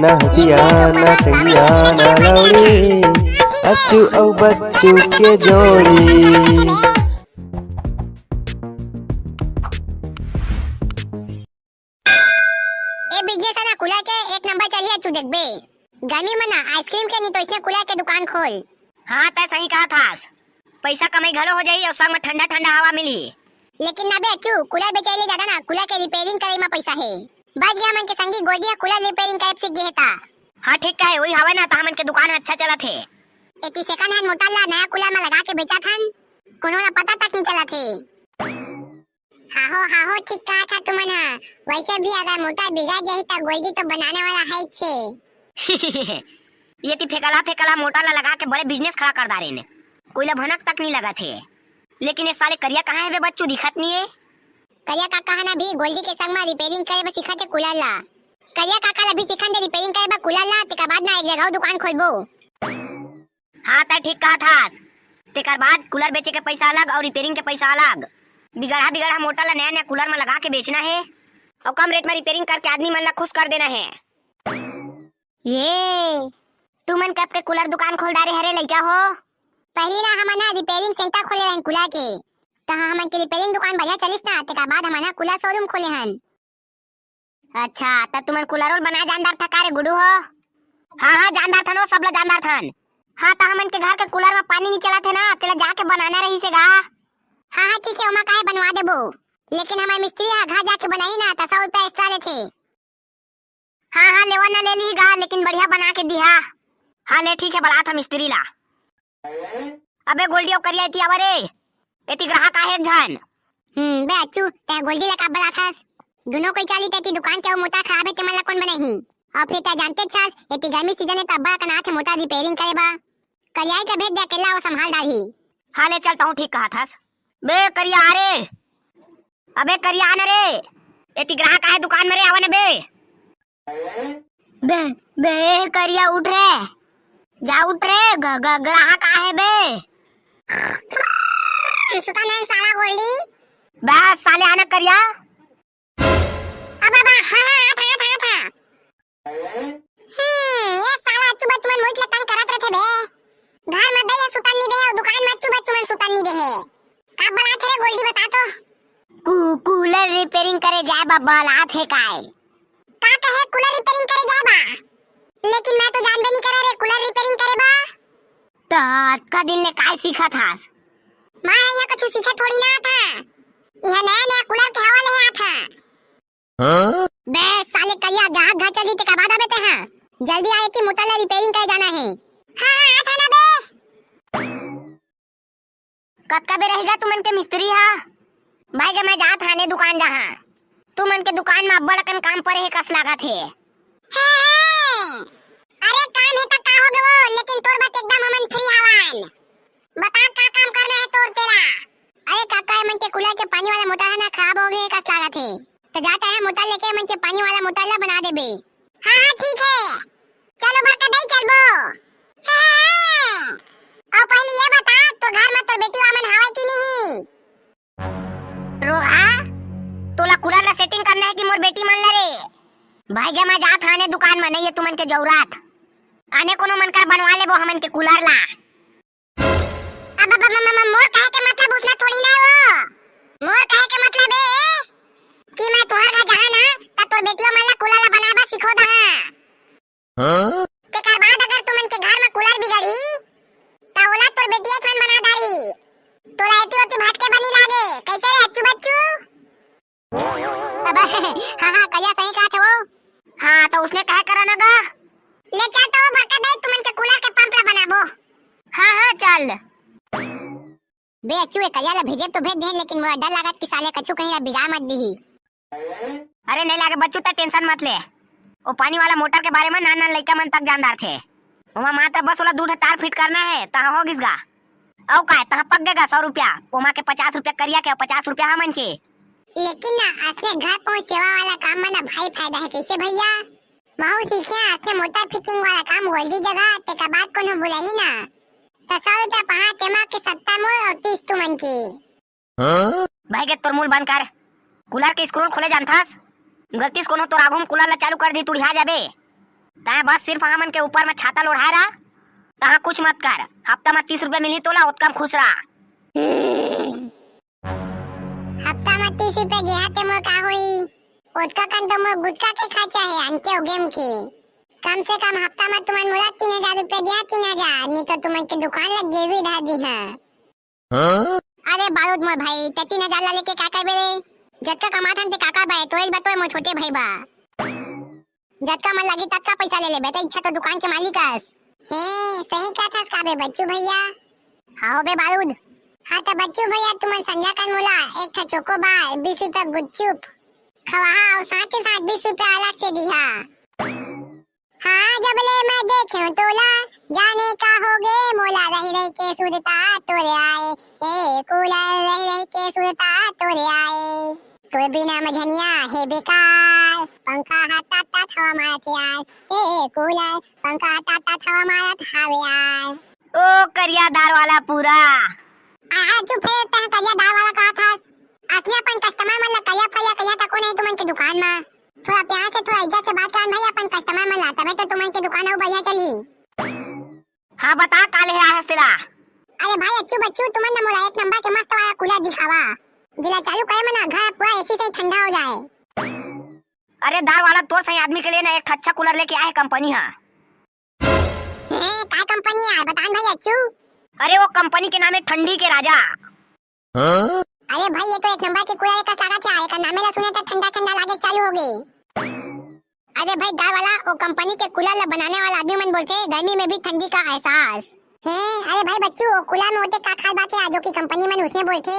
ना हसिया ना टंगिया ना लौड़ी, अच्चू औ बच्चू के जोड़ी। बिजनेस है ना खुला के एक नंबर चलिए अच्छू देख बे। गर्मी में ना आइसक्रीम के नहीं तो इसने खुला के दुकान खोल। हाँ तय सही कहा था, पैसा कमाई घलो हो जाई और संग में ठंडा ठंडा हवा मिली। लेकिन ना बे अच्छू कूलर बेचाइले ज्यादा ना कूलर के रिपेयरिंग करे में पैसा है। बच गया मन के संगी गोदिया कूलर रिपेयरिंग करे सीख गए था। हाँ ठीक है वही हवा ना था मन के दुकान अच्छा चला थे। एक सेकंड हैंड मोटरला नया कूलर में लगा के बेचा था, कोनो ना पता तक नहीं चला थे। हाँ हो ठीक कहा था तुमन। वैसे भी अगर मोटर बिगड़ जाए तो गोल्डी तो बनाने वाला है छे। ये ती फेकला मोटर ला लगा के बड़े बिजनेस खड़ा कर दारे ने, कोई ला भनक तक नहीं लगा थे। लेकिन ये साले करिया कहाँ है बे बच्चू, दिखत नहीं है। करिया काका है ना भी गोल्डी के संग में रिपेयरिंग करे बस सिखाते कूलर ला। करिया काका ला भी सिखाते रिपेयरिंग करे बस कूलर ला, तेका बाद ना एक जगह दुकान खोलबो। हाँ तय ठीक कहा था, तेकर बाद कूलर बेचे के पैसा अलग और रिपेयरिंग के पैसा अलग। बिगड़ा मोटर ला नया कूलर में लगा के बेचना है और कम रेट में रिपेयरिंग करके आदमी मन ला खुश कर देना है। ये तुमन कब के कूलर दुकान खोल डारे हरे लइका हो? पहली ना हमन रिपेयरिंग सेंटर खोले रहन कूलर के, तो हमन के रिपेयरिंग दुकान बढ़िया चलिस ना, तेका बाद हमन कूलर शोरूम खोले हन। अच्छा त तुमन कूलर बना जानदार था का रे गुडू हो? हाँ जानदार था नो, सब ला जानदार थन। हाँ तो हमन के घर के कूलर में पानी नहीं चला थे ना, तेला जाके बनाना रही से गा। हाँ ठीक है ओमा काहे बनवा देबो, लेकिन हमारे मिस्त्री घर जाके बनाई ना तो 100 रुपया एक्स्ट्रा लेथे। हाँ लेवा ना ले ली गा, लेकिन बढ़िया बना के दिहा। हाँ ले ठीक है बड़ा था मिस्त्री ला। अबे गोल्डी और करिया इति आवरे, एति ग्राहक आहे एक झन। बे अच्छू ते गोल्डी ला का बड़ा थास, दोनों कोई चाली तेती दुकान के मोटा खराब है तेमन ला कौन बनाही। और फिर ते जानते छास एति गर्मी सीजन है तब का ना थे मोटा रिपेयरिंग करे बा, करिया के भेज दे अकेला वो संभाल डाही। हाँ ले चलता हूँ ठीक कहा थास। बे करिया आ रे, अबे करिया आना रे, एति ग्राहक आहे दुकान में रे, आवा ना बे। बे करिया उठ रे, जा उठ रे, ग्राहक आहे बे। सुता नहीं साला गोल्डी, बस साले आना करिया। अब हाँ था ये साला अच्छू बच्चू मन मोइक तंग करत रहथे बे। घर में दे सुतन नहीं दे और दुकान में अच्छू बच्चू मन सुतन नहीं दे। का बना थे रे गोल्डी बता तो। कूलर रिपेयरिंग करे जाए बा बला थे काय? का कहे कूलर रिपेयरिंग करे जाए बा, लेकिन मैं तो जानबे नहीं करे रे कूलर रिपेयरिंग करे बा। तो आज का दिन ने काय सीखा था? मैं यहाँ कुछ सीखा थोड़ी ना था, यह नया कूलर के हवा ले आया था। बे साले करिया ग्राहक घर चली ते कब आबे ते हां, जल्दी आए कि मोटर ला रिपेयरिंग करे जाना है। हाँ आता ना बे। कब का बे रहेगा तुमन के मिस्त्री हा? भाई के मैं जात हाने दुकान जहां तुमन के दुकान में बड़कन काम परे है कस लगा थे। अरे काम है तो का हो गयो, लेकिन तोर बात एकदम हमन फ्री हवन। बता का काम करना है तोर तेरा? अरे काका मन के कूलर के पानी वाला मोटर है ना खराब हो गए कस लगा थे, तो जाता है मोटर लेके मन के पानी वाला मोटर ला बना दे बे। हाँ ठीक है चलो बरका दई चलबो। और पहले ये बता तो घर में तो बेटी वामन हवा की नहीं? रोहा तोला कूलर ला सेटिंग करना है कि मोर बेटी मन ला रे? भाई के मैं जात हाने दुकान में, नहीं है तुमन के जरूरत आने कोनो मन कर बनवा ले वो हमन के कूलर ला। अब मोर कहे के मतलब उसना थोड़ी ना वो, मोर कहे के मतलब है कि मैं तोहर घर जहां ना त तोर बेटियों मन ला कूलर ला बनाबा सिखो दहा। तेकर बाद अगर तुमन के घर में कूलर बिगड़ी त ओला तोर बेटिया मन बना दारी, तोला एती ओती भटके बनी लागे। कैसे रे अच्छू बच्चू? अब हाँ करिया सही कहा था वो। हाँ तो उसने कहे करा ना गा, ले चलता हूँ बरका दे तुमन के कूलर के पंप ला बनाबो। हाँ चल। बे अच्छू करिया ला भेजे तो भेज दे, लेकिन मोला डर लागत कि साले कछु कहीं ला बिगाड़ मत दीही। अरे नहीं लागे बच्चू तक टेंशन मत ले, वो पानी वाला मोटर के बारे में नाना लड़का मन तक जानदार थे। वहाँ मात्र बस वाला दूध तार फिट करना है तहाँ हो गिसगा, औ का तहाँ पक गएगा 100 रुपया, ओमा के 50 रुपया करिया के 50 रुपया हमन के। लेकिन ना असले घर पहुंच सेवा वाला काम में ना भाई फायदा है। कैसे भैया? महू सीखे असले मोटर फिटिंग वाला काम गोल्डी जगह ते का बात कोनो बुलाही ना, तो 100 रुपया पहा तेमा के 70 मोर और 30 तुमन के। भाई के तोर मूल बंद कर, कूलर के स्क्रू खोले जानथास, गलती से कोनो तोर आगू में कूलर ला चालू कर दी तुड़िया जाबे। तय बस सिर्फ हमन के ऊपर में छाता लोढ़ा रहा, तहाँ कुछ मत कर। हफ्ता में 30 रुपया मिली तोला, उतका में खुश रहा। हफ्ता में 30 रुपया देहाते मोर का होई? ओतका कन तो मोर गुटका के खर्चा है, अंके ओ गेम के। कम से कम हफ्ता में तुमन मोला 3000 रुपया दिया, 3000 नहीं तो तुमन के दुकान लग गेवी धा दी हां। अरे बारूद मोर भाई, 3000 ला लेके का करबे रे? जतका कमात हन ते काका भाई, तोय बतोय मोर छोटे भाई बा। जतका मन लगी ततका पैसा ले ले बेटा, इच्छा तो दुकान के मालिक हस। हे सही कहथस का बे बच्चू भैया? हां बे बारूद। हां तो बच्चू भैया तुमन संजा कर मोला एक था चोकोबार 20 रुपया गुच्चुप खवाहा और साथ ही साथ 20 रुपया अलग से दिहा। हाँ जबले मैं देखे तोला जाने का होगे मोला, रही रही के सुरता तोरे आए, हे कूलर रही रही के सुरता तोरे आए। तोरे बिना मझनिया हे बेकार, पंखा हटा ता हवा मारत यार, हे कूलर पंखा हटा ता हवा मारत हावे यार। ओ करिया दार वाला पूरा। आ चुप है, तह करिया दार वाला कहा था? असली अपन कस्टमर मन ला करिया फरिया कहिया तको नहीं तुमन के दुकान में। थोड़ा प्यार से थोड़ा इज्जत से बात कर भाई, अपन कस्टमर मन ला, तबे तो तुमन के दुकान और बढ़िया चली। हाँ बता काले है तेरा? अरे भाई अच्छू बच्चू तुमन ने मोला एक नंबर के मस्त वाला कूलर दिखावा, जिला चालू करे मना घर पूरा एसी से ठंडा हो जाए। अरे दार वाला तो सही आदमी के लिए ना एक अच्छा कूलर लेके आए कंपनी। हाँ काय कंपनी है बतान भाई अच्छू? अरे वो कंपनी के नाम है ठंडी के राजा। अरे भाई ये तो एक नंबर के कूलर का सारा क्या है, का नाम ना सुने तो ठंडा ठंडा लागे चालू हो गई। अरे भाई दार वाला वो कंपनी के कूलर ला बनाने वाला आदमी मन बोलते गर्मी में भी ठंडी का एहसास है। अरे भाई बच्चू वो कूलर में होते का खास बात है जो की कंपनी मन उसने बोलते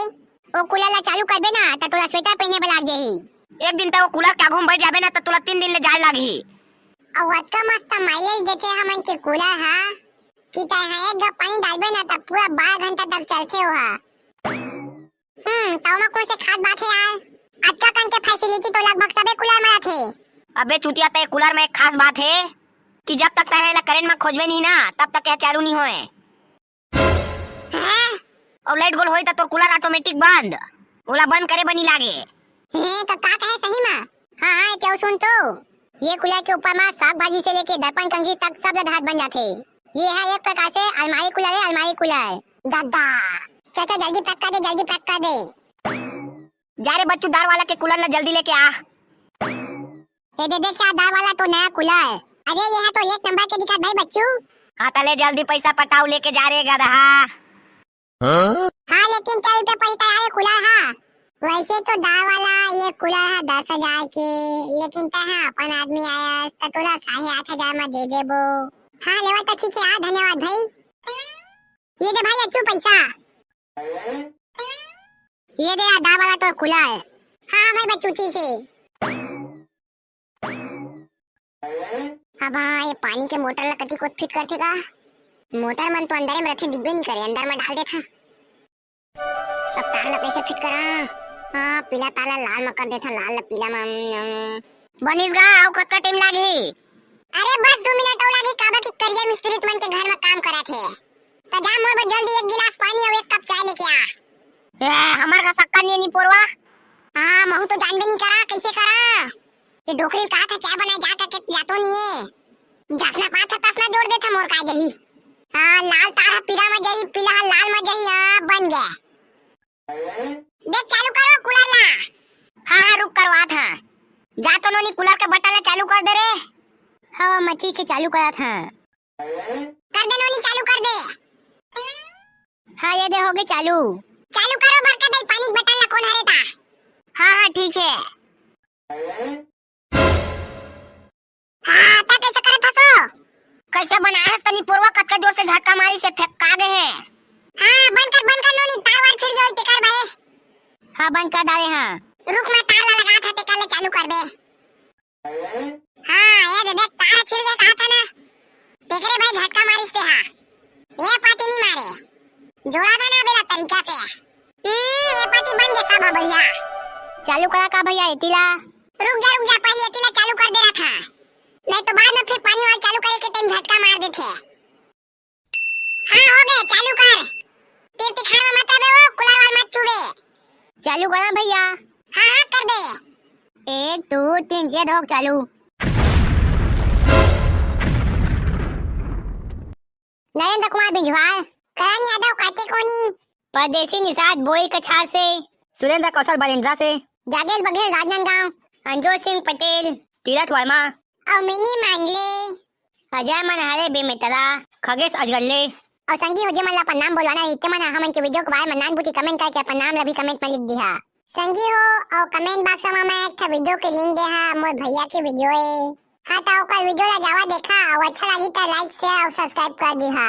वो कूलर ला चालू कर दे ना तो तोला स्वेटर पहने बला जाही। एक दिन तक वो कूलर क्या घूम बैठ जाबे ना तो तोला 3 दिन ले जाए लागी। और वटका मस्त माइलेज देते हमन के कूलर हा कि ता है एक गप पानी डालबे ना तो पूरा 12 घंटा तक चलते हो हा। ताऊ कौन से खास बात है यार, आज का के फैसिलिटी तो लगभग सबे कूलर में थे। अबे चूतिया ते कूलर में एक खास बात है कि जब तक तय करंट में खोजबे नहीं ना तब तक यह चालू नहीं होए। और लाइट गोल होई तो तोर कूलर ऑटोमेटिक बंद, ओला बंद करे बनी लागे। तो का कहे सही में? हां हां क्यों सुन तो ये कूलर के ऊपर में साग भाजी से लेके दर्पण कंघी तक सब धात बन जाते। ये है एक प्रकार से अलमारी कूलर है, अलमारी कूलर। दादा चाचा जल्दी पैक कर दे, जल्दी पैक कर दे। जा रे बच्चू दार वाला के कूलर ला जल्दी लेके आ। ये दे देख यार दार वाला तो नया कूलर। अरे ये है तो एक नंबर के दिखा भाई बच्चू। हाँ तले जल्दी पैसा पटाओ लेके जा रे गधा। हाँ लेकिन क्या रुपए पैसा यार कूलर हा? वैसे तो दार वाला ये कूलर है 10,000 के, लेकिन तहाँ अपन आदमी आया तो तोला 8,500 में दे देबो। हाँ लेवा तो ठीक है, धन्यवाद भाई। ये दे भाई अच्छू पैसा। ये दे दार वाला तो कूलर। हाँ भाई बच्चू ठीक है। अब हाँ ये पानी के मोटर ला कति को फिट करथे का? मोटर मन तो अंदर में रखे, डिब्बे नहीं करे, अंदर में डाल देथा। अब तार ला कैसे फिट करा? हाँ पीला ताला लाल में कर देथा, लाल ला पीला में बनिस गा आउ कतका टाइम लागी? अरे बस 2 मिनट और लागी, काबा की करिया मिस्त्री तुमन के घर में काम करा थे। तो जा मोर बस जल्दी 1 गिलास पानी और 1 कप चाय लेके आ। हमार का सक्का नहीं पोरवा। हाँ महू तो जानबे नहीं करा कैसे करा। ये डोकरी कहा था चाय बनाए जा करके जातो नहीं है, जसना पाथा तसना जोड़ देता मोर का जही। हाँ लाल तारा पीला में जही, पीला लाल में जही। हाँ बन गया, देख चालू करो कूलर ला। हाँ हाँ रुक करवा था, जा तो नोनी कूलर के बटन ला चालू कर दे रे। हाँ मैं ठीक है चालू करा था। कर दे नोनी, चालू कर दे। हाँ ये दे हो गई चालू। चालू करो बरकत भाई, पानी बटन ला कौन हरे था? हाँ हाँ ठीक है। हाँ ता कैसे करत हसो? कैसे बनाया है तनी पोरवा, कतका जोर से झटका मारी से फेंका दे है। हाँ बंद कर नोनी, तार वार छिड़ गई टेकर भाई। हाँ बंद कर डाले। हाँ रुक मैं तार ला लगा था टेकर ले चालू कर बे। हाँ ये दे देख तार छिड़ गया कहा था ना, टेकरे भाई झटका मारी से। हाँ ये पाती नहीं मारे, जोड़ा था ना बेला तरीका से। ये पाती बन गया सब बढ़िया। चालू करा का भैया एतिला? रुक जा पहले एतिला चालू कर दे रहा था, नहीं तो बाद में फिर पानी वाला चालू करे के टाइम झटका मार देते। हाँ हो गए, चालू कर। फिर तिखार में मत आवे, वो कूलर वाला मत छुवे। चालू करा भैया? हाँ हाँ कर दे। 1 2 3 ये दो चालू। कुमार बिजवाल, करण यादव काटे कोनी, परदेसी निषाद बोई कछार से, सुरेंद्र कौशल बरेंद्रा से, जागेश बघेल राजनांदगांव, अंजोर सिंह पटेल, तीरथ वर्मा, और मिनी मांगले, अजय मनहरे बेमेतरा, खगेश अजगल्ले, और संगी हो जे मन ला अपन नाम बोलवाना है, मन हमन के वीडियो के बारे में नान बुती कमेंट करके अपन नाम ला भी कमेंट में लिख दिहा। संगी हो और कमेंट बॉक्स में मैं एक वीडियो के लिंक दे हा, मोर भैया के वीडियो है। हाँ तो ओकर वीडियो ला जावा देखा और अच्छा लगी तो लाइक शेयर और सब्सक्राइब कर दिहा।